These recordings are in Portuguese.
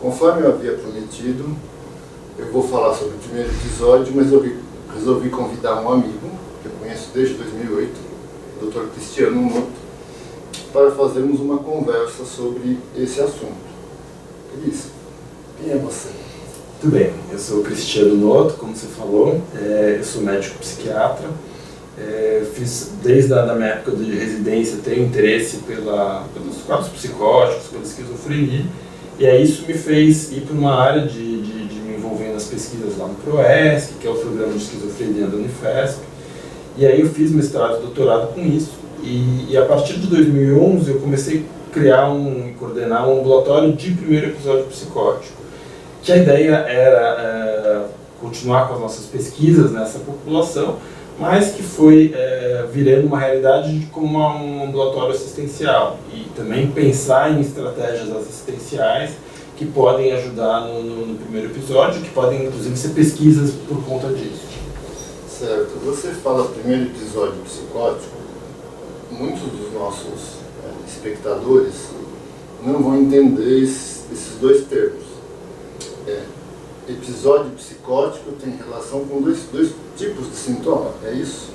Conforme eu havia prometido, eu vou falar sobre o primeiro episódio, mas eu resolvi convidar um amigo, que eu conheço desde 2008, o Dr. Cristiano Noto, para fazermos uma conversa sobre esse assunto. Cris, quem é você? Tudo bem, eu sou o Cristiano Noto, como você falou, eu sou médico psiquiatra, fiz desde a minha época de residência, tenho interesse pelos quadros psicóticos, pela esquizofrenia, e aí isso me fez ir para uma área de me envolver nas pesquisas lá no PROESC, que é o programa de esquizofrenia da Unifesp, e aí eu fiz mestrado e doutorado com isso, e a partir de 2011 eu comecei a criar e coordenar um ambulatório de primeiro episódio psicótico, que a ideia era continuar com as nossas pesquisas nessa população, mas que foi virando uma realidade como um ambulatório assistencial, e também pensar em estratégias assistenciais que podem ajudar no primeiro episódio, que podem inclusive ser pesquisas por conta disso. Certo. Você fala primeiro episódio psicótico, muitos dos nossos espectadores não vão entender esses dois termos. Episódio psicótico tem relação com dois tipos de sintoma, é isso?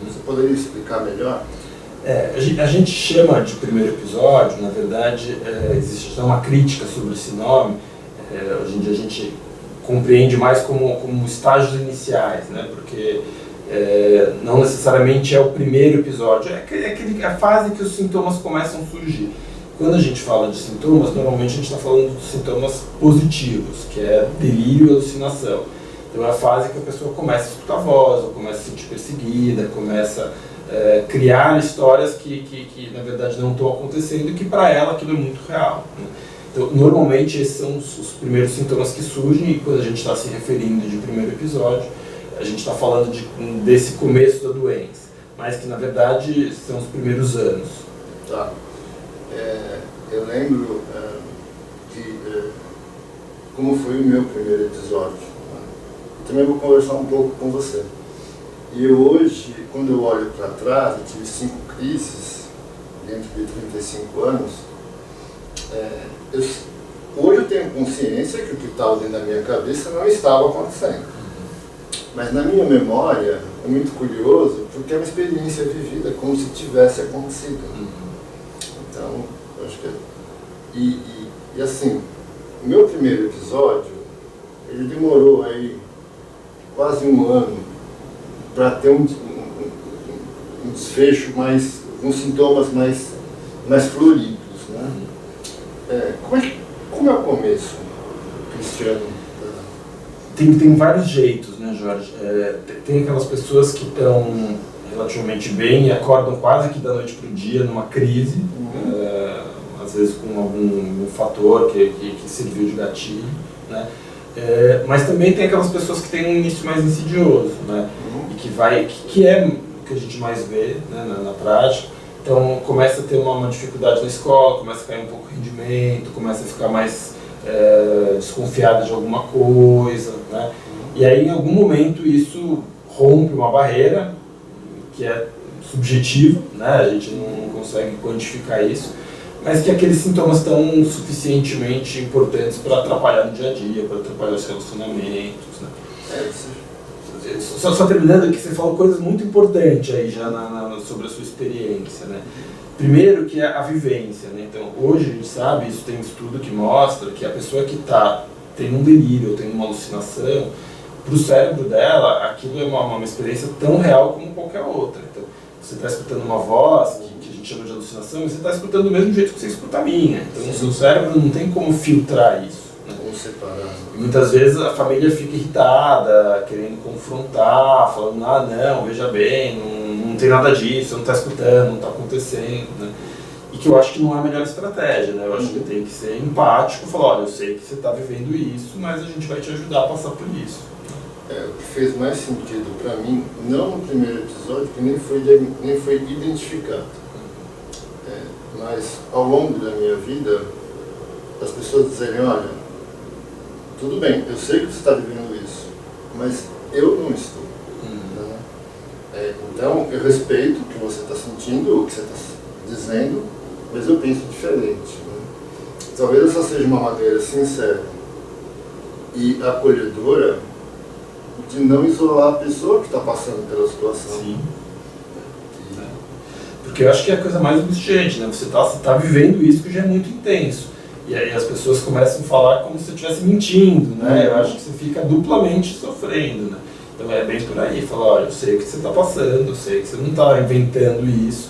Você poderia explicar melhor? A gente chama de primeiro episódio, na verdade, existe uma crítica sobre esse nome. Hoje em dia a gente compreende mais como estágios iniciais, né? Porque não necessariamente é o primeiro episódio, é a fase que os sintomas começam a surgir. Quando a gente fala de sintomas, normalmente a gente está falando de sintomas positivos, que é delírio e alucinação. Então é a fase que a pessoa começa a escutar a voz, ou começa a se sentir perseguida, começa a criar histórias que na verdade não estão acontecendo e que para ela aquilo é muito real, né? Então normalmente esses são os primeiros sintomas que surgem, e quando a gente está se referindo de primeiro episódio, a gente está falando desse começo da doença, mas que na verdade são os primeiros anos. Tá. Eu lembro como foi o meu primeiro episódio. Também vou conversar um pouco com você. E hoje, quando eu olho para trás, eu tive 5 crises dentro de 35 anos. Hoje eu tenho consciência que o que estava dentro da minha cabeça não estava acontecendo. Mas na minha memória é muito curioso, porque é uma experiência vivida como se tivesse acontecido. Então, eu acho que e assim, o meu primeiro episódio, ele demorou aí quase um ano para ter um desfecho com sintomas mais floridos, né? Como é o começo, Cristiano? Tem vários jeitos, né, Jorge? Tem aquelas pessoas que estão relativamente bem e acordam quase que da noite para o dia numa crise, às vezes com algum fator que serviu de gatilho, né? Mas também tem aquelas pessoas que têm um início mais insidioso, né? E que é o que a gente mais vê, né, na prática. Então começa a ter uma dificuldade na escola, começa a cair um pouco o rendimento, começa a ficar mais desconfiada de alguma coisa, né? E aí em algum momento isso rompe uma barreira que é subjetiva, né? A gente não consegue quantificar isso, mas que aqueles sintomas estão suficientemente importantes para atrapalhar no dia a dia, para atrapalhar os relacionamentos, né? Só terminando aqui, você falou coisas muito importantes aí já sobre a sua experiência, né? Primeiro que é a vivência, né? Então hoje a gente sabe, isso tem estudo que mostra que a pessoa que está tendo um delírio ou tendo uma alucinação, para o cérebro dela aquilo é uma experiência tão real como qualquer outra. Então você está escutando uma voz que a gente chama de alucinação, e você está escutando do mesmo jeito que você escuta a minha. Então o seu cérebro não tem como filtrar isso, né? Como separar. E muitas vezes a família fica irritada, querendo confrontar, falando, não, veja bem, não tem nada disso, não está escutando, não está acontecendo, né? E que eu acho que não é a melhor estratégia, né? Eu acho que eu tenho que ser empático, falar, olha, eu sei que você está vivendo isso, mas a gente vai te ajudar a passar por isso. O que fez mais sentido para mim, não no primeiro episódio, que nem foi identificado, mas ao longo da minha vida, as pessoas dizerem, olha, tudo bem, eu sei que você está vivendo isso, mas eu não estou. Né? Então, eu respeito o que você está sentindo, o que você está dizendo, mas eu penso diferente. Né? talvez essa seja uma maneira sincera e acolhedora de não isolar a pessoa que está passando pela situação. Sim. Porque eu acho que é a coisa mais angustiante, né? Você tá vivendo isso que já é muito intenso. E aí as pessoas começam a falar como se você estivesse mentindo, né? Eu acho que você fica duplamente sofrendo, né? Então é bem por aí, falar, olha, eu sei o que você está passando, eu sei que você não está inventando isso,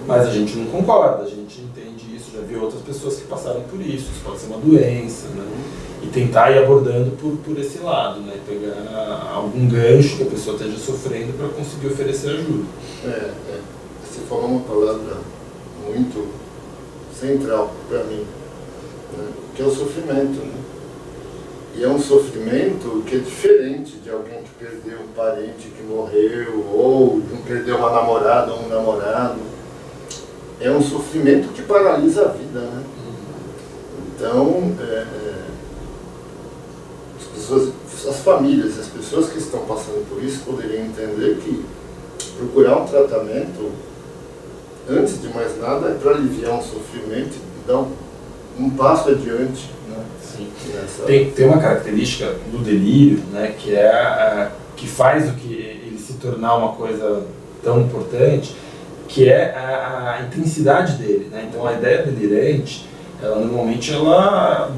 mas a gente não concorda, a gente entende isso, já viu outras pessoas que passaram por isso pode ser uma doença, né? E tentar ir abordando por esse lado, né? Pegar algum gancho que a pessoa esteja sofrendo para conseguir oferecer ajuda. Você falou uma palavra muito central para mim, né? Que é o sofrimento, né? E é um sofrimento que é diferente de alguém que perdeu um parente que morreu, ou de perdeu uma namorada ou um namorado. É um sofrimento que paralisa a vida, né? Então, as famílias, as pessoas que estão passando por isso poderiam entender que procurar um tratamento, antes de mais nada, é para aliviar um sofrimento e dar um passo adiante. Né? Sim. Tem uma característica do delírio, né, que é que faz o que ele se tornar uma coisa tão importante, que é a intensidade dele, né? Então a ideia delirante, ela normalmente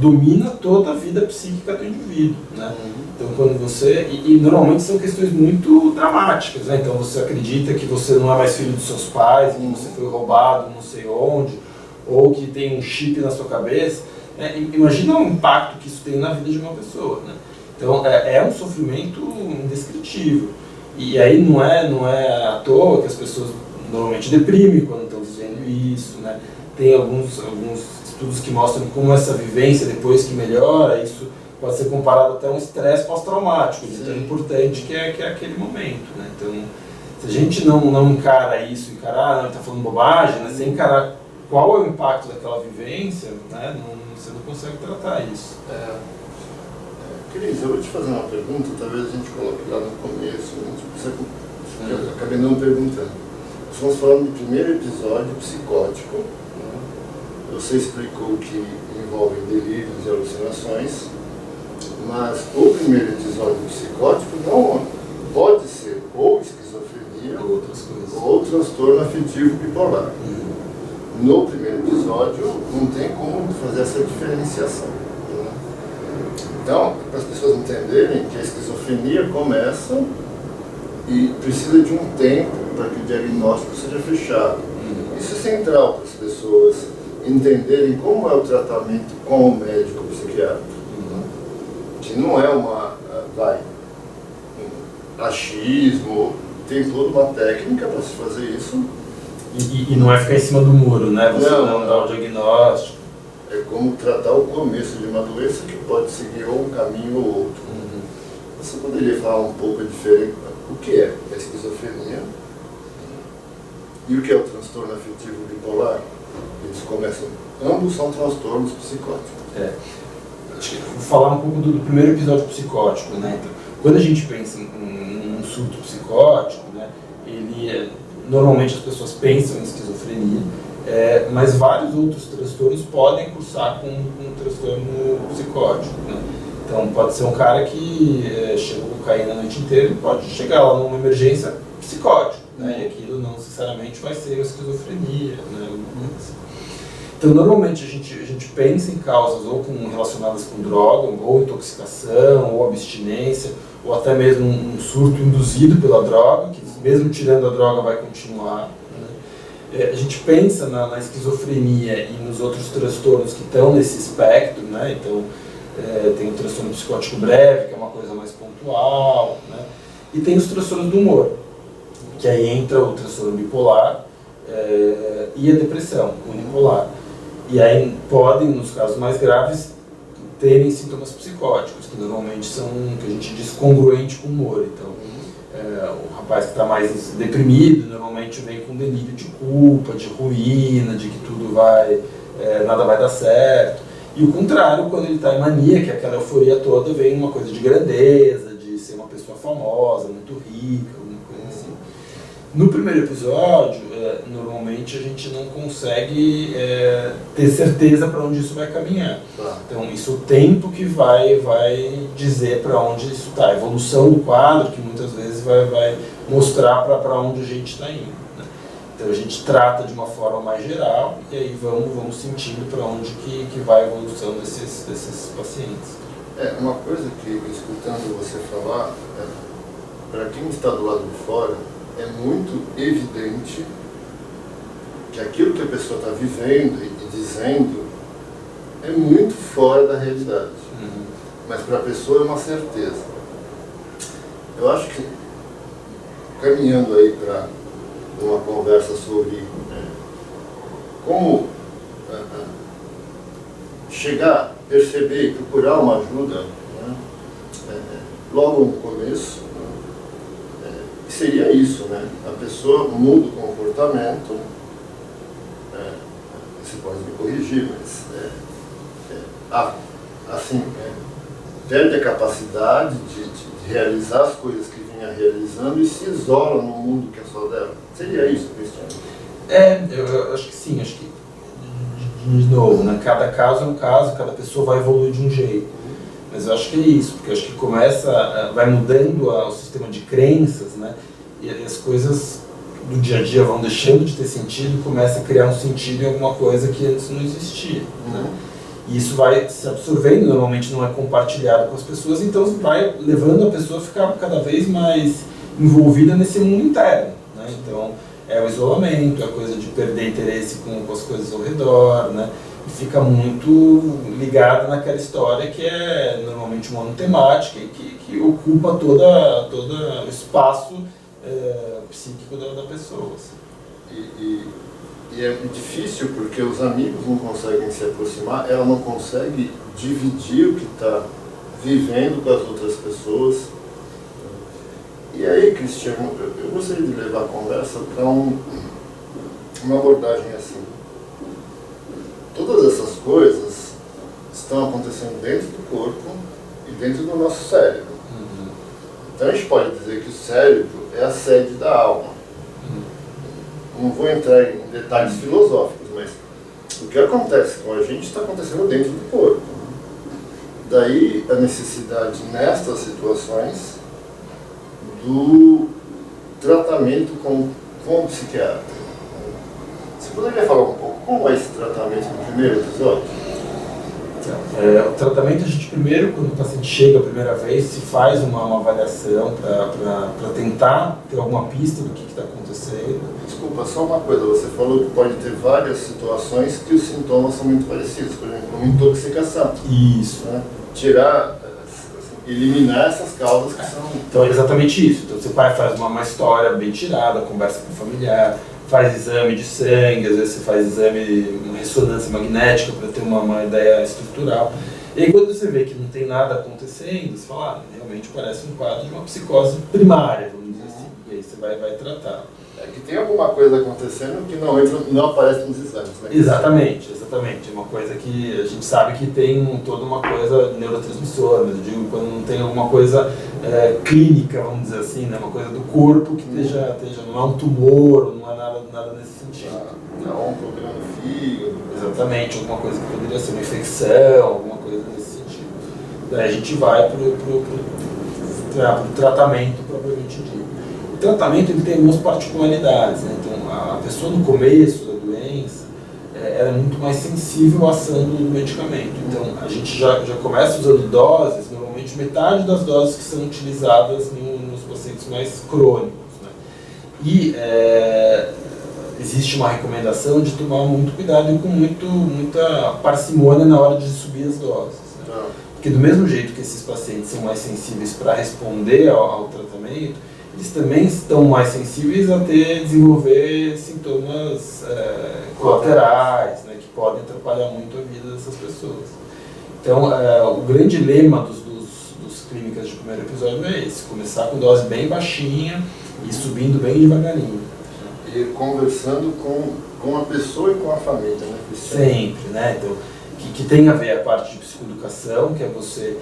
domina toda a vida psíquica do indivíduo, né? Então quando você e normalmente são questões muito dramáticas, né? Então você acredita que você não é mais filho dos seus pais, que você foi roubado não sei onde, ou que tem um chip na sua cabeça, né? Imagina o impacto que isso tem na vida de uma pessoa, né? Então é um sofrimento indescritível. E aí não é à toa que as pessoas normalmente deprimem quando estão vivendo isso, né? Tem alguns estudos que mostram como essa vivência, depois que melhora, isso pode ser comparado até a um estresse pós-traumático, de tão importante que é aquele momento, né? Então, se a gente não encara isso, não, ele está falando bobagem, né? Sem encarar qual é o impacto daquela vivência, né? Você não consegue tratar isso. Cris, eu vou te fazer uma pergunta, talvez a gente coloque lá no começo, eu acabei não perguntando. Estamos falando do primeiro episódio psicótico, né? Você explicou que envolve delírios e alucinações, mas o primeiro episódio psicótico não pode ser ou esquizofrenia ou transtorno afetivo bipolar. No primeiro episódio não tem como fazer essa diferenciação, né? Então, para as pessoas entenderem que a esquizofrenia começa e precisa de um tempo para que o diagnóstico seja fechado. Isso é central para as pessoas entenderem como é o tratamento com o médico psiquiatra. Que não é achismo, tem toda uma técnica para se fazer isso. E não é ficar em cima do muro, né? Você não dá o diagnóstico. É como tratar o começo de uma doença que pode seguir ou um caminho ou outro. Você poderia falar um pouco diferente o que é a esquizofrenia e o que é o transtorno afetivo bipolar? Eles começam, ambos são transtornos psicóticos. Acho que vou falar um pouco do primeiro episódio psicótico, né? Então, quando a gente pensa em um surto psicótico, né, normalmente as pessoas pensam em esquizofrenia, mas vários outros transtornos podem cursar com um transtorno psicótico, né? Então pode ser um cara que chegou cocaína a noite inteira e pode chegar lá numa emergência psicótica, né? E aquilo não necessariamente vai ser uma esquizofrenia, né? Então normalmente a gente pensa em causas ou relacionadas com droga, ou intoxicação, ou abstinência, ou até mesmo um surto induzido pela droga, que mesmo tirando a droga vai continuar, né? A gente pensa na esquizofrenia e nos outros transtornos que estão nesse espectro, né? Então tem o transtorno psicótico breve, que é uma coisa mais pontual, né? E tem os transtornos do humor, que aí entra o transtorno bipolar e a depressão unipolar. E aí podem, nos casos mais graves, terem sintomas psicóticos, que normalmente são, que a gente diz, congruente com o humor. Então, o rapaz que está mais deprimido, normalmente vem com delírio de culpa, de ruína, de que tudo nada vai dar certo. E o contrário, quando ele está em mania, que é aquela euforia toda, vem uma coisa de grandeza, de ser uma pessoa famosa, muito rica, alguma coisa assim. No primeiro episódio, normalmente a gente não consegue ter certeza para onde isso vai caminhar. Então, isso é o tempo que vai dizer para onde isso está. A evolução do quadro, que muitas vezes vai mostrar para onde a gente está indo. Né? Então, a gente trata de uma forma mais geral e aí vamos sentindo para onde que vai a evolução desses pacientes. Uma coisa que, escutando você falar, para quem está do lado de fora, é muito evidente que aquilo que a pessoa está vivendo e dizendo é muito fora da realidade. Uhum. Mas para a pessoa é uma certeza. Eu acho que, caminhando aí para uma conversa sobre como chegar, perceber e procurar uma ajuda, né, logo no começo, seria isso, né? A pessoa muda o comportamento, você pode me corrigir, mas perde a capacidade de realizar as coisas que vinha realizando e se isola no mundo que é só dela. Seria isso, Cristiano? Eu acho que sim, acho que de novo, né? Cada caso é um caso, cada pessoa vai evoluir de um jeito. Mas eu acho que é isso, porque eu acho que vai mudando o sistema de crenças, né? E as coisas do dia a dia vão deixando de ter sentido e começa a criar um sentido em alguma coisa que antes não existia. Né? E isso vai se absorvendo, normalmente não é compartilhado com as pessoas, então vai levando a pessoa a ficar cada vez mais envolvida nesse mundo interno. Né? Então é o isolamento, é a coisa de perder interesse com as coisas ao redor, né? E fica muito ligado naquela história que é normalmente uma monotemática e que ocupa todo o espaço psíquico da pessoa. Assim. E é difícil porque os amigos não conseguem se aproximar, ela não consegue dividir o que está vivendo com as outras pessoas. E aí, Cristiano, eu gostaria de levar a conversa para uma abordagem assim. Todas essas coisas estão acontecendo dentro do corpo e dentro do nosso cérebro. Uhum. Então a gente pode dizer que o cérebro é a sede da alma. Uhum. Não vou entrar em detalhes filosóficos, mas o que acontece com a gente está acontecendo dentro do corpo. Daí a necessidade nestas situações do tratamento com o psiquiatra. Você poderia falar um pouco como é esse tratamento no primeiro episódio? O tratamento, a gente primeiro, quando o paciente chega a primeira vez, se faz uma avaliação para tentar ter alguma pista do que está acontecendo. Desculpa, só uma coisa, você falou que pode ter várias situações que os sintomas são muito parecidos, por exemplo, uma intoxicação. Isso. Né? Eliminar essas causas que são... Então é exatamente isso. Então você faz uma história bem tirada, conversa com o familiar, faz exame de sangue, às vezes você faz uma ressonância magnética para ter uma ideia estrutural. E aí quando você vê que não tem nada acontecendo, você fala, realmente parece um quadro de uma psicose primária, vamos dizer assim. E aí você vai tratar. Que tem alguma coisa acontecendo que não aparece nos exames, né? Exatamente. É uma coisa que a gente sabe que tem toda uma coisa neurotransmissora, mas eu digo quando não tem alguma coisa clínica, vamos dizer assim, né? Uma coisa do corpo que esteja não é um tumor, não é nada nesse sentido. Não é um problema no fígado. Exatamente, alguma coisa que poderia ser uma infecção, alguma coisa nesse sentido. Daí a gente vai pro tratamento propriamente dito. O tratamento ele tem algumas particularidades, né? Então a pessoa no começo da doença ela é muito mais sensível à ação do medicamento. Então a gente já começa usando doses, normalmente metade das doses que são utilizadas nos pacientes mais crônicos. Né? E existe uma recomendação de tomar muito cuidado e com muita parcimônia na hora de subir as doses. Né? Porque do mesmo jeito que esses pacientes são mais sensíveis para responder ao tratamento, eles também estão mais sensíveis a desenvolver sintomas colaterais, né, que podem atrapalhar muito a vida dessas pessoas. Então, o grande lema dos clínicas de primeiro episódio é esse: começar com dose bem baixinha e subindo bem devagarinho. E conversando com a pessoa e com a família, né? Sempre, né? Então, que tem a ver a parte de psicoeducação, que é você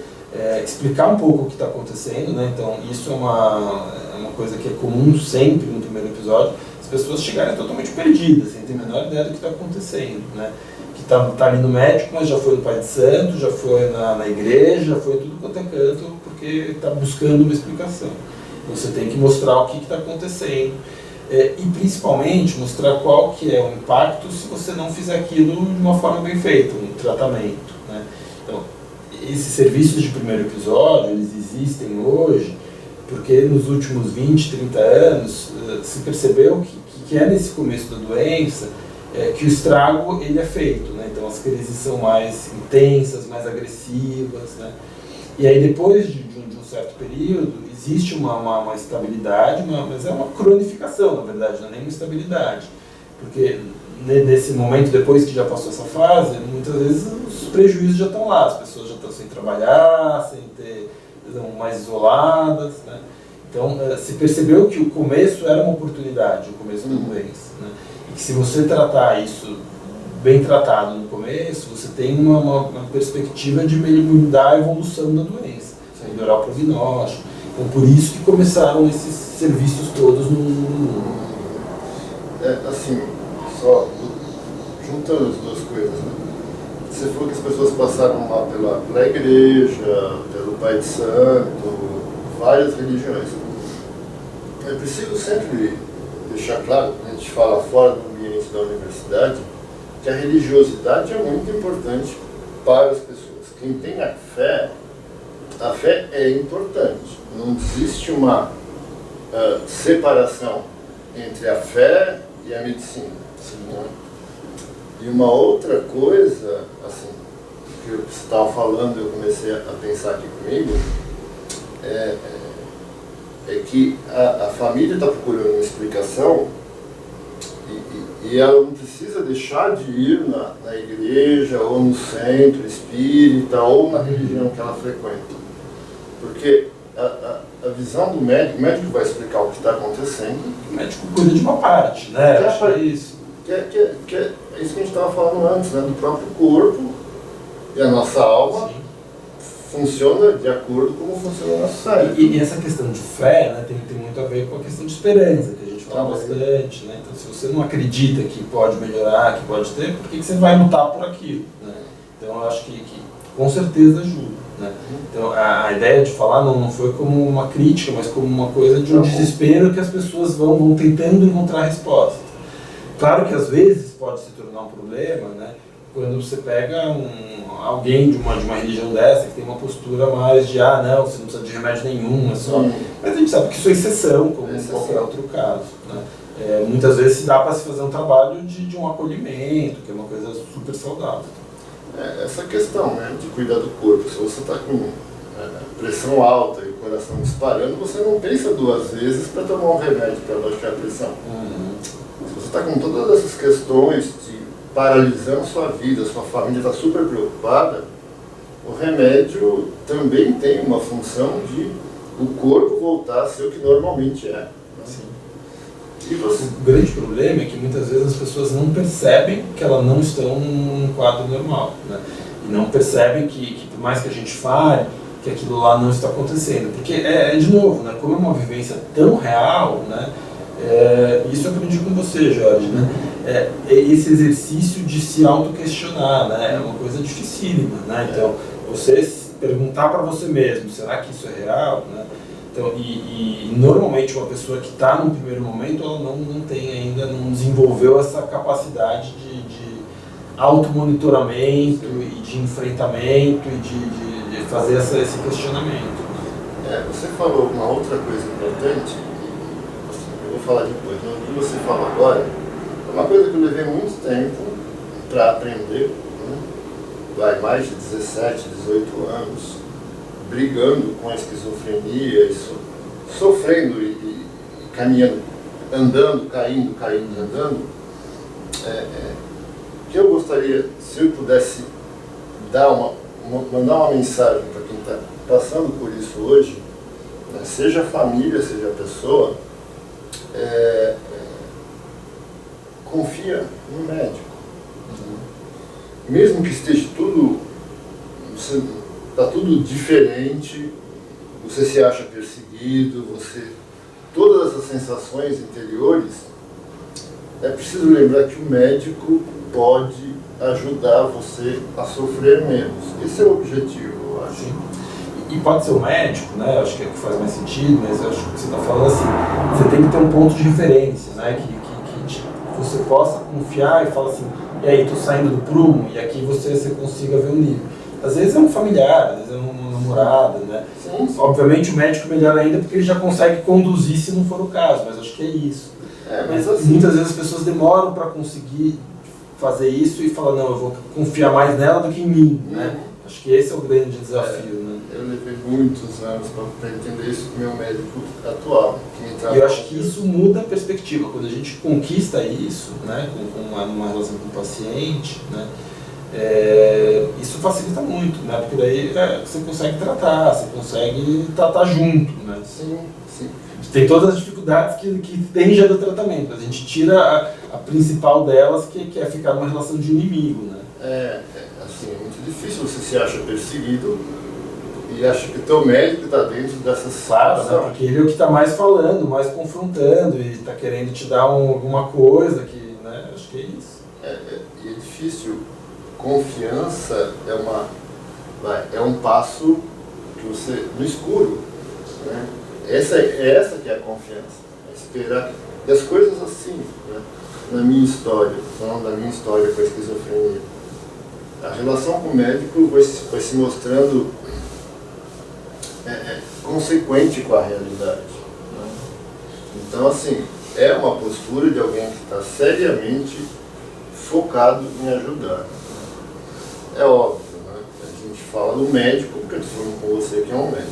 explicar um pouco o que está acontecendo, né? Então isso é uma coisa que é comum sempre no primeiro episódio, as pessoas chegarem totalmente perdidas, sem ter a menor ideia do que está acontecendo, né? Que tá ali no médico, mas já foi no Pai de Santo, já foi na igreja, já foi tudo quanto é canto, porque está buscando uma explicação. Você tem que mostrar o que está acontecendo e principalmente mostrar qual que é o impacto se você não fizer aquilo de uma forma bem feita, um tratamento, né? Então, esses serviços de primeiro episódio, eles existem hoje porque nos últimos 20, 30 anos se percebeu que é nesse começo da doença que o estrago ele é feito, né? Então as crises são mais intensas, mais agressivas, né? E aí depois de um certo período existe uma estabilidade, mas é uma cronificação, na verdade, não é nem uma estabilidade, porque nesse momento, depois que já passou essa fase, muitas vezes os prejuízos já estão lá, as pessoas já estão sem trabalhar, estão mais isoladas, né? Então se percebeu que o começo era uma oportunidade, o começo da doença, né? E que se você tratar isso bem tratado no começo, você tem uma perspectiva de mudar a evolução da doença, melhorar o prognóstico. Então por isso que começaram esses serviços todos no mundo. Assim, só juntando as duas coisas, né? Você falou que as pessoas passaram lá pela igreja, pelo Pai de Santo, várias religiões. É preciso sempre deixar claro, quando a gente fala fora do ambiente da universidade, que a religiosidade é muito importante para as pessoas. Quem tem a fé é importante. Não existe uma separação entre a fé e a medicina. Né? E uma outra coisa, assim, que você estava falando, eu comecei a pensar aqui comigo, é que a família está procurando uma explicação e ela não precisa deixar de ir na igreja, ou no centro espírita, ou na religião que ela frequenta. Porque a visão do médico, o médico vai explicar o que está acontecendo. O médico cuida de uma parte, né? Acho que é isso. É isso que a gente estava falando antes, né? Do próprio corpo e a nossa alma. Sim. Funciona de acordo com como funciona o nosso cérebro. E essa questão de fé, né, tem muito a ver com a questão de esperança, que a gente fala bastante, né? Então, se você não acredita que pode melhorar, que pode ter, por que você vai lutar por aquilo, né? Então, eu acho que com certeza ajuda, né? Então, a ideia de falar não foi como uma crítica, mas como uma coisa de um desespero que as pessoas vão tentando encontrar resposta. Claro que às vezes pode se tornar um problema, né? Quando você pega alguém de uma religião dessa que tem uma postura mais de não, você não precisa de remédio nenhum, é só... Mas a gente sabe que isso é exceção, como em qualquer outro caso, né? Muitas vezes se dá para se fazer um trabalho de um acolhimento, que é uma coisa super saudável. Essa questão, né, de cuidar do corpo, se você está com pressão alta e o coração disparando, você não pensa duas vezes para tomar um remédio para baixar a pressão. Se você está com todas essas questões paralisando sua vida, sua família está super preocupada, o remédio também tem uma função de o corpo voltar a ser o que normalmente é. Né? Sim. E o grande problema é que muitas vezes as pessoas não percebem que elas não estão num quadro normal, né? E não percebem que por mais que a gente fale, que aquilo lá não está acontecendo. Porque, de novo, né? Como é uma vivência tão real, né? Isso eu aprendi com você, Jorge, né? Esse exercício de se auto-questionar, né? É uma coisa dificílima, né? Então, você perguntar para você mesmo, será que isso é real, né? Então, e normalmente uma pessoa que está no primeiro momento, ela não tem ainda, não desenvolveu essa capacidade de automonitoramento e de enfrentamento e de fazer esse questionamento. Você falou uma outra coisa importante, eu vou falar depois, mas o que você falou agora é uma coisa que eu levei muito tempo para aprender, né? Mais de 17, 18 anos, brigando com a esquizofrenia, sofrendo e caminhando, andando, caindo, andando, que eu gostaria, se eu pudesse mandar uma mensagem para quem está passando por isso hoje, né, seja a família, seja a pessoa, confia no médico. mesmo que esteja tudo, está tudo diferente, você se acha perseguido, todas essas sensações interiores, é preciso lembrar que o médico pode ajudar você a sofrer menos. Esse é o objetivo, eu acho. Sim. E pode ser o médico, né? Acho que é o que faz mais sentido, mas eu acho que você está falando assim, você tem que ter um ponto de referência, né? Que você possa confiar e falar assim, e aí, tô saindo do prumo, e aqui você consiga ver o nível. Às vezes é um familiar, às vezes é uma namorada, né? Sim. Obviamente o médico melhor ainda porque ele já consegue conduzir se não for o caso, mas acho que é isso. Mas assim, muitas vezes as pessoas demoram para conseguir fazer isso e falam, não, eu vou confiar mais nela do que em mim, né? Acho que esse é o grande desafio, né? Eu levei muitos anos para entender isso com o meu médico atual. E eu acho que isso muda a perspectiva. Quando a gente conquista isso, né, numa relação com o paciente, né, isso facilita muito, né? Porque daí você consegue tratar, você consegue tratar junto, né? Sim, sim. Tem todas as dificuldades que tem já do tratamento, mas a gente tira a principal delas, que é ficar numa relação de inimigo, né? Assim, é muito difícil, você se acha perseguido e acha que o teu médico está dentro dessa situação. Claro, né? Porque ele é o que está mais falando, mais confrontando e está querendo te dar alguma coisa que, né? Acho que é isso. E é difícil. Confiança é um passo que você no escuro, né? Essa que é a confiança, é esperar. E as coisas assim, né? Na minha história, falando da minha história com a esquizofrenia, a relação com o médico vai se mostrando consequente com a realidade, né? Então, assim, é uma postura de alguém que está seriamente focado em ajudar. É óbvio, né? A gente fala do médico, porque eu estou falando com você que é um médico.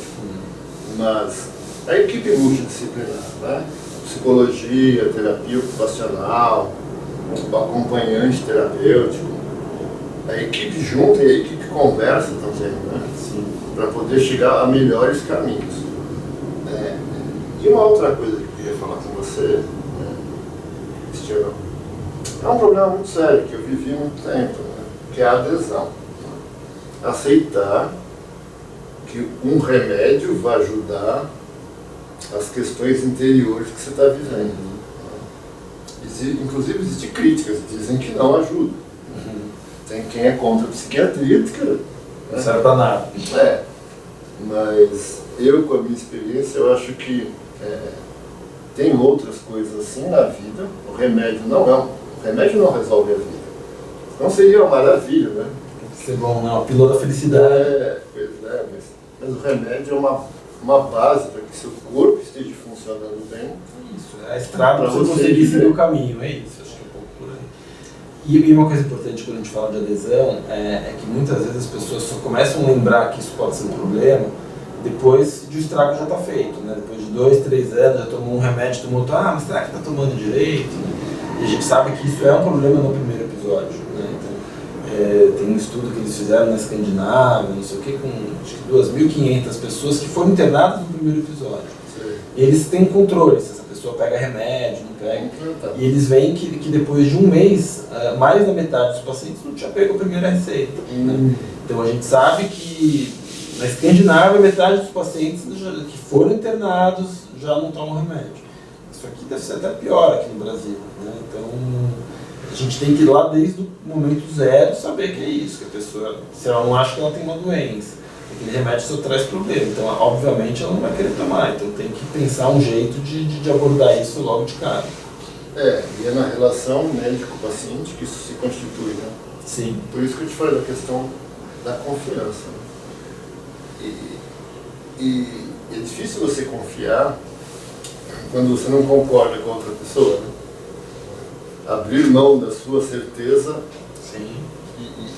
Mas a equipe multidisciplinar, né? Psicologia, terapia ocupacional, o acompanhante terapêutico, a equipe junta e a equipe conversa também, né? Para poder chegar a melhores caminhos. E uma outra coisa que eu queria falar com você, Cristiano, é um problema muito sério que eu vivi há muito tempo, né? Que é a adesão. Aceitar que um remédio vai ajudar as questões interiores que você está vivendo. Inclusive existem críticas, dizem que não ajuda. Tem quem é contra a psiquiatria, não serve para nada. Mas eu, com a minha experiência, eu acho que tem outras coisas assim na vida. O remédio não resolve a vida. Não seria uma maravilha, né? Ser bom, não, a pílula da felicidade. Mas o remédio é uma base para que seu corpo esteja funcionando bem. Isso, é a estrada para você conseguir seguir o caminho, é isso, acho que é um pouco por aí. E uma coisa importante quando a gente fala de adesão é que muitas vezes as pessoas só começam a lembrar que isso pode ser um problema depois de o estrago já está feito, né? Depois de 2, 3 anos, já tomou um remédio, tomou outro, mas será que está tomando direito? Né? E a gente sabe que isso é um problema no primeiro episódio, né? Então, tem um estudo que eles fizeram na Escandinávia, não sei o que, com acho que 2.500 pessoas que foram internadas no primeiro episódio. Sim. Eles têm controle, se essa pessoa pega remédio, não pega. E eles veem que depois de um mês, mais da metade dos pacientes não tinha pego a primeira receita. Né? Então a gente sabe que na Escandinávia, metade dos pacientes que foram internados já não tomam remédio. Isso aqui deve ser até pior aqui no Brasil, né? Então, a gente tem que ir lá desde o momento zero saber que é isso, que a pessoa, se ela não acha que ela tem uma doença, aquele remédio só traz problema. Então, obviamente, ela não vai querer tomar. Então, tem que pensar um jeito de abordar isso logo de cara. E é na relação médico-paciente que isso se constitui, né? Sim. Por isso que eu te falei da questão da confiança. E é difícil você confiar quando você não concorda com a outra pessoa, né? Abrir mão da sua certeza. Sim.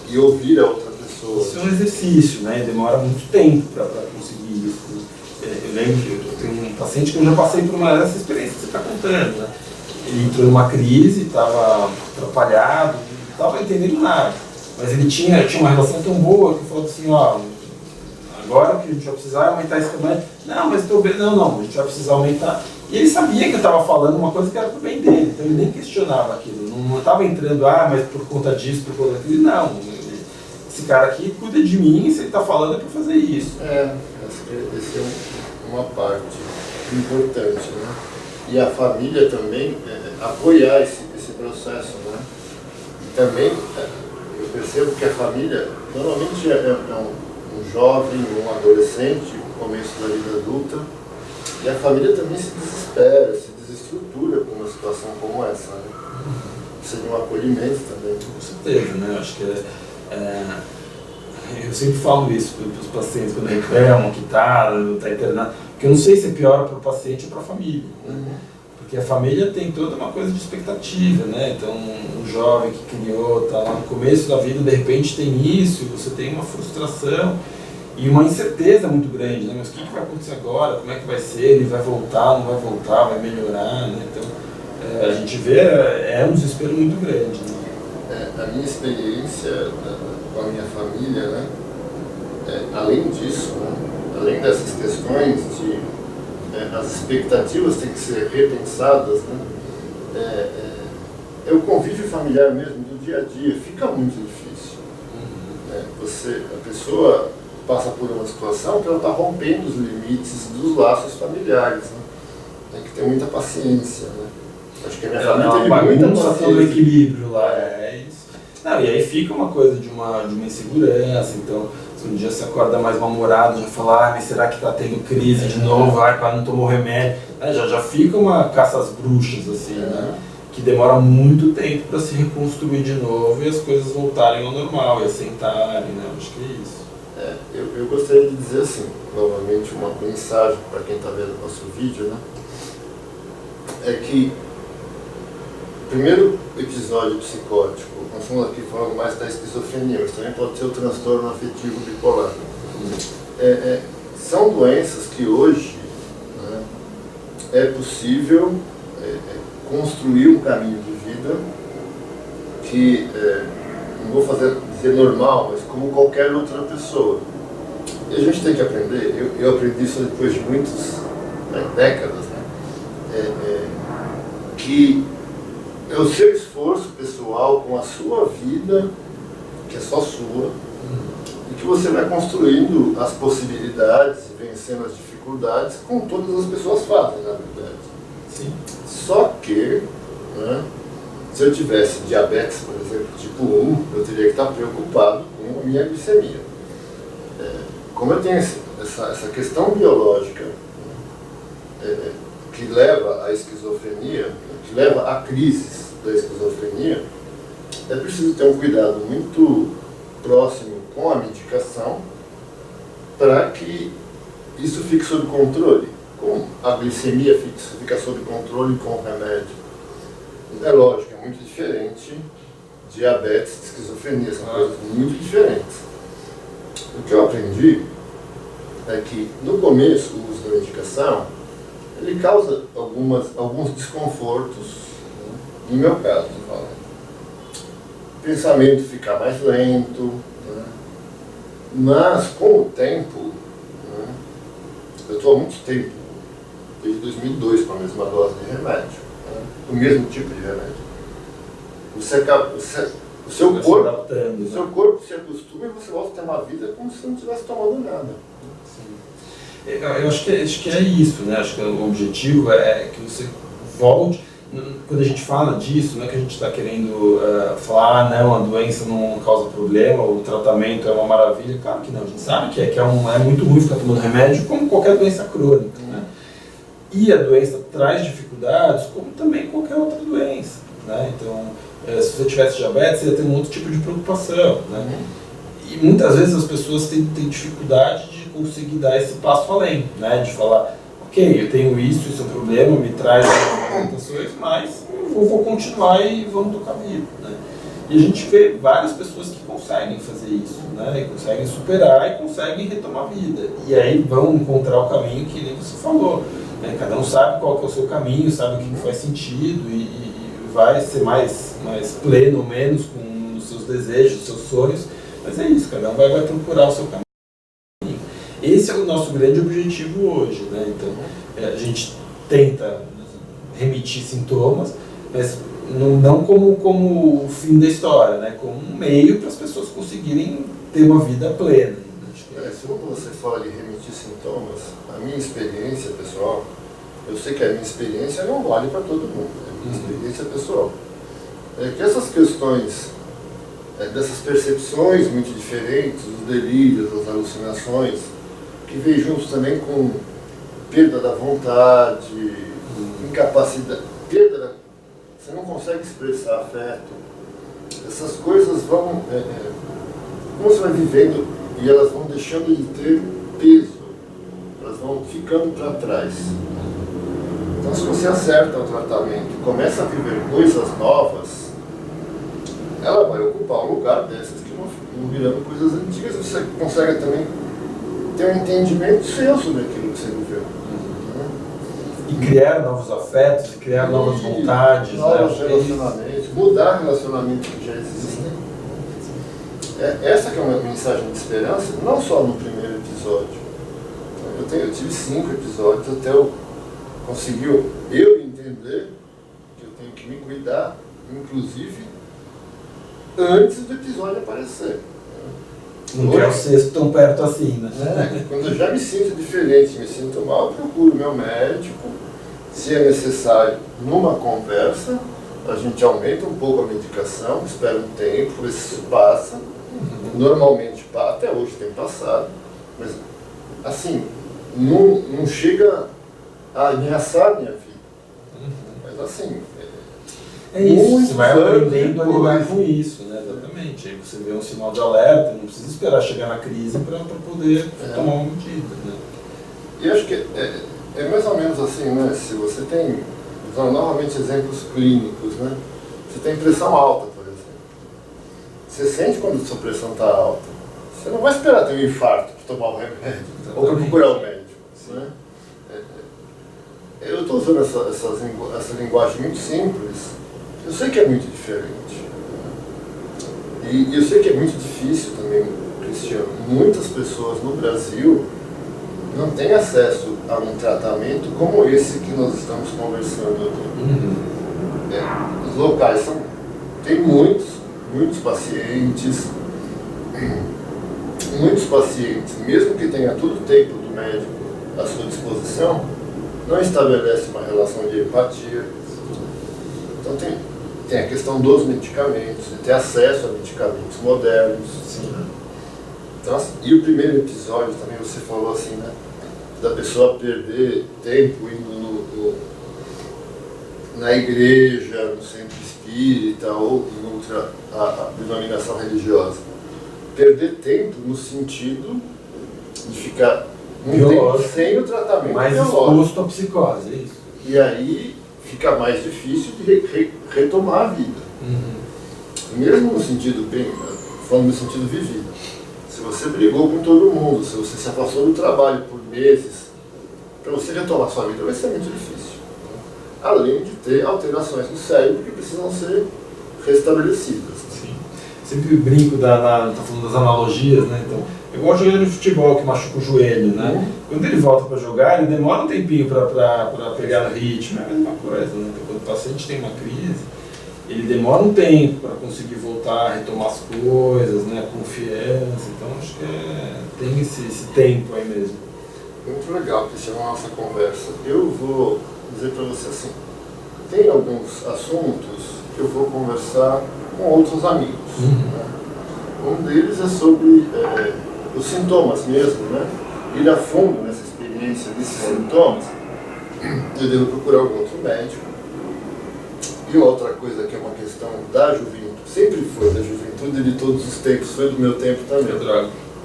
E ouvir a outra pessoa. Isso é um exercício, né? Demora muito tempo para conseguir isso. Eu lembro que eu tenho um paciente que eu já passei por essa experiência que você está contando, né? Ele entrou numa crise, estava atrapalhado, não estava entendendo nada. Mas ele tinha uma relação tão boa que falou assim, agora o que a gente vai precisar é aumentar esse tamanho. Não, mas estou bem. Não, a gente vai precisar aumentar. E ele sabia que eu estava falando uma coisa que era pro bem dele, então ele nem questionava aquilo. Não estava entrando, mas por conta disso, por conta daquilo. Não, ele esse cara aqui cuida de mim, se ele está falando é para fazer isso. Esse é uma parte importante, né? E a família também apoiar esse processo, né? E também eu percebo que a família normalmente é um jovem, um adolescente, no começo da vida adulta, e a família também se desespera, se desestrutura com uma situação como essa, né? Precisa de um acolhimento também. Com certeza, né? Eu acho que eu sempre falo isso para os pacientes quando reclamam que está internado, porque eu não sei se é pior para o paciente ou para a família, né? Porque a família tem toda uma coisa de expectativa, né? Então, um jovem que criou, está lá no começo da vida, de repente tem isso, e você tem uma frustração e uma incerteza muito grande, né? Mas o que vai acontecer agora? Como é que vai ser? Ele vai voltar, não vai voltar, vai melhorar, né? Então, a gente vê, é um desespero muito grande, né? A minha experiência com a minha família, né? Além disso, né? Além dessas questões de as expectativas têm que ser repensadas, né? O convívio familiar mesmo do dia a dia fica muito difícil. A pessoa passa por uma situação que ela está rompendo os limites dos laços familiares, né? Tem que ter muita paciência, né? Acho que a minha família teve muita paciência. Do equilíbrio lá, isso. Não, e aí fica uma coisa de uma insegurança, então se um dia você acorda mais mal-humorado, já fala, mas será que está tendo crise de novo, para não tomar remédio, já fica uma caça às bruxas, assim, né? Que demora muito tempo para se reconstruir de novo e as coisas voltarem ao normal e assentarem, né? Acho que é isso. Eu gostaria de dizer assim, novamente uma mensagem para quem está vendo o nosso vídeo, né? É que o primeiro episódio psicótico, nós estamos aqui falando mais da esquizofrenia, mas também pode ser o transtorno afetivo bipolar. São doenças que hoje, né, é possível construir um caminho de vida que, não vou dizer normal, mas como qualquer outra pessoa. E a gente tem que aprender, eu aprendi isso depois de muitas décadas, né, que é o seu esforço pessoal com a sua vida, que é só sua, e que você vai construindo as possibilidades, vencendo as dificuldades, como todas as pessoas fazem, na verdade. Sim. Só que, né, se eu tivesse diabetes, por exemplo, tipo 1, eu teria que estar preocupado com a minha glicemia. Como eu tenho essa questão biológica, que leva à esquizofrenia, que leva a crises da esquizofrenia, é preciso ter um cuidado muito próximo com a medicação para que isso fique sob controle. Como a glicemia fica sob controle com o remédio. É lógico, é muito diferente diabetes e esquizofrenia, são coisas muito diferentes. O que eu aprendi é que no começo o uso da medicação ele causa alguns desconfortos, né? No meu caso, o pensamento fica mais lento, né? Mas com o tempo, né? Eu estou há muito tempo, desde 2002, com a mesma dose de remédio, né? O mesmo tipo de remédio. O seu corpo se acostuma e você volta a ter uma vida como se não estivesse tomando nada. Eu acho que é isso, né? Acho que o objetivo é que você volte. Quando a gente fala disso, não é que a gente está querendo falar, não, a doença não causa problema, o tratamento é uma maravilha. Claro que não, a gente sabe que é muito ruim ficar tomando remédio, como qualquer doença crônica, né? E a doença traz dificuldades, como também qualquer outra doença, né? Então, se você tivesse diabetes, você ia ter um outro tipo de preocupação, né? E muitas vezes as pessoas têm dificuldade de conseguir dar esse passo além, né? De falar, ok, eu tenho isso é um problema, me traz preocupações, mas eu vou continuar e vamos tocar a vida, né? E a gente vê várias pessoas que conseguem fazer isso, né? E conseguem superar e conseguem retomar a vida. E aí vão encontrar o caminho que nem você falou, né? Cada um sabe qual que é o seu caminho, sabe o que faz sentido e vai ser mais pleno ou menos com os seus desejos, os seus sonhos. Mas é isso, cada um vai procurar o seu caminho. Esse é o nosso grande objetivo hoje, né? Então, a gente tenta remitir sintomas, mas não como o fim da história, né? Como um meio para as pessoas conseguirem ter uma vida plena. Quando você fala de remitir sintomas, a minha experiência pessoal, eu sei que a minha experiência não vale para todo mundo, é a minha experiência pessoal. É que essas questões, dessas percepções muito diferentes, os delírios, as alucinações, que vem juntos também com perda da vontade, incapacidade, você não consegue expressar afeto, essas coisas vão, como você vai vivendo, e elas vão deixando de ter peso, elas vão ficando para trás. Então, se você acerta o tratamento, começa a viver coisas novas, ela vai ocupar um lugar dessas que vão virando coisas antigas, e você consegue também ter um entendimento seu sobre aquilo que você viveu. E criar novos afetos, criar novas vontades. Novos relacionamentos, mudar relacionamentos que já existem. Essa que é uma mensagem de esperança, não só no primeiro episódio. Eu tive 5 episódios até eu conseguir entender que eu tenho que me cuidar, inclusive antes do episódio aparecer. Não quer o sexto tão perto assim, né? Quando eu já me sinto diferente, me sinto mal, eu procuro meu médico, se é necessário, numa conversa, a gente aumenta um pouco a medicação, espera um tempo, vê se isso passa. Normalmente, até hoje tem passado, mas assim, não chega a ameaçar a minha vida. Mas assim, é isso, você vai aprendendo a lidar com isso, né? Exatamente. Aí você vê um sinal de alerta, não precisa esperar chegar na crise para poder tomar uma medida, né? E acho que é mais ou menos assim, né? Se você tem, usando novamente exemplos clínicos, né? Você tem pressão alta, por exemplo. Você sente quando a sua pressão está alta. Você não vai esperar ter um infarto para tomar o remédio, ou para procurar o médico, né? Eu estou usando essa linguagem muito simples. Eu sei que é muito diferente. E eu sei que é muito difícil também, Cristiano. Muitas pessoas no Brasil não têm acesso a um tratamento como esse que nós estamos conversando aqui. Os locais tem muitos pacientes, mesmo que tenha todo o tempo do médico à sua disposição, não estabelece uma relação de empatia. Então tem a questão dos medicamentos, de ter acesso a medicamentos modernos. Sim. Então, e o primeiro episódio também você falou assim, né? Da pessoa perder tempo indo na igreja, no centro espírita ou em outra denominação religiosa. Perder tempo no sentido de ficar tempo sem o tratamento mais exposto à psicose, é isso. E aí fica mais difícil de retomar a vida. Mesmo no sentido falando no sentido vivido. Se você brigou com todo mundo, se você se afastou do trabalho por meses, para você retomar sua vida vai ser muito difícil. Além de ter alterações no cérebro que precisam ser restabelecidas. Sim. Sempre brinco, tá falando das analogias, né? Então, eu gosto de jogador de futebol que machuca o joelho, né? Quando ele volta para jogar, ele demora um tempinho para pegar no ritmo, é a mesma coisa, né? Então, quando o paciente tem uma crise, ele demora um tempo para conseguir voltar a retomar as coisas, né? A confiança, então acho que tem esse tempo aí mesmo. Muito legal, Cristiano, a nossa conversa. Eu vou dizer para você assim, tem alguns assuntos que eu vou conversar com outros amigos. Né? Um deles é sobre os sintomas mesmo, né? Ir a fundo nessa experiência desses sintomas, eu devo procurar algum outro médico. E outra coisa que é uma questão da juventude, sempre foi da juventude de todos os tempos, foi do meu tempo também,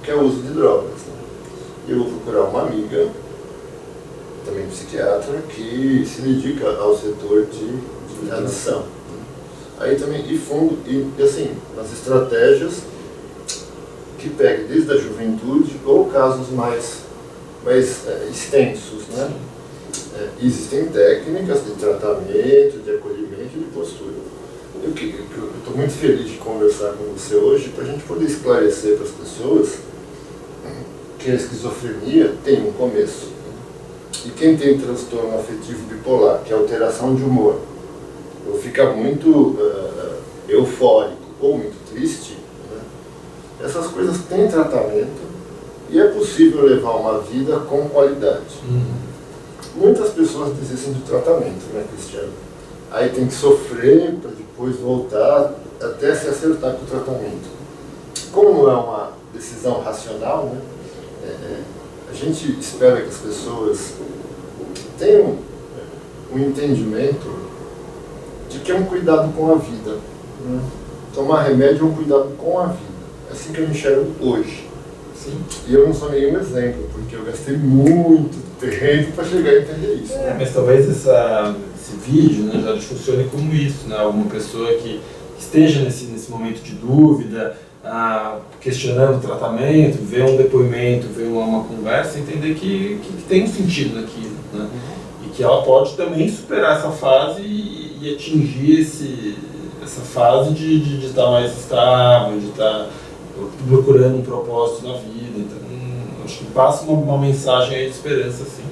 que é o uso de drogas. Né? Eu vou procurar uma amiga, também psiquiatra, que se dedica ao setor de adição. Aí também, e assim, nas estratégias que peguem desde a juventude ou casos mais extensos, né? Existem técnicas de tratamento, de acolhimento e de postura. Eu estou muito feliz de conversar com você hoje para a gente poder esclarecer para as pessoas que a esquizofrenia tem um começo. E quem tem transtorno afetivo bipolar, que é alteração de humor, ou fica muito eufórico ou muito triste, né? essas coisas têm tratamento e é possível levar uma vida com qualidade. Muitas pessoas desistem do tratamento, né, Cristiano? Aí tem que sofrer para depois voltar até se acertar com o tratamento. Como não é uma decisão racional, né, a gente espera que as pessoas tenham um entendimento de que é um cuidado com a vida. Né? Tomar remédio é um cuidado com a vida. É assim que eu enxergo hoje. Sim. E eu não sou nenhum exemplo, porque eu gastei muito tempo para chegar a entender isso. Mas talvez esse vídeo, né, já funcione como isso, né? Alguma pessoa que esteja nesse momento de dúvida, questionando o tratamento, ver um depoimento, ver uma conversa, entender que tem um sentido naquilo, né? E que ela pode também superar essa fase e atingir essa fase de estar mais estável, de estar procurando um propósito na vida. Então, acho que passa uma mensagem aí de esperança, sim.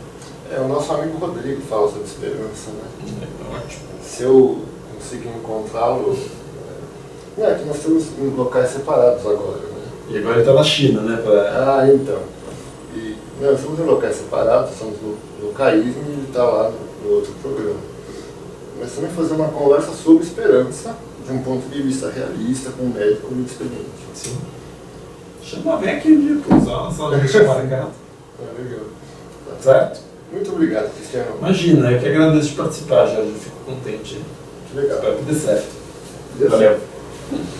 O nosso amigo Rodrigo fala sobre esperança, né? Ótimo. Se eu conseguir encontrá-lo... É que nós estamos em locais separados agora, né? E agora ele está na China, né? Então. Nós estamos em locais separados, estamos no Caísmo e ele está lá no outro programa. Nós também fazer uma conversa sobre esperança, de um ponto de vista realista, com um médico muito experiente. Sim. Vem aqui um dia, pô, só deixa marcado. Legal. Certo? Muito obrigado, Cristiano. Imagina, eu que agradeço de participar, Jorge, eu fico contente. Que legal. Espero que dê certo. Valeu.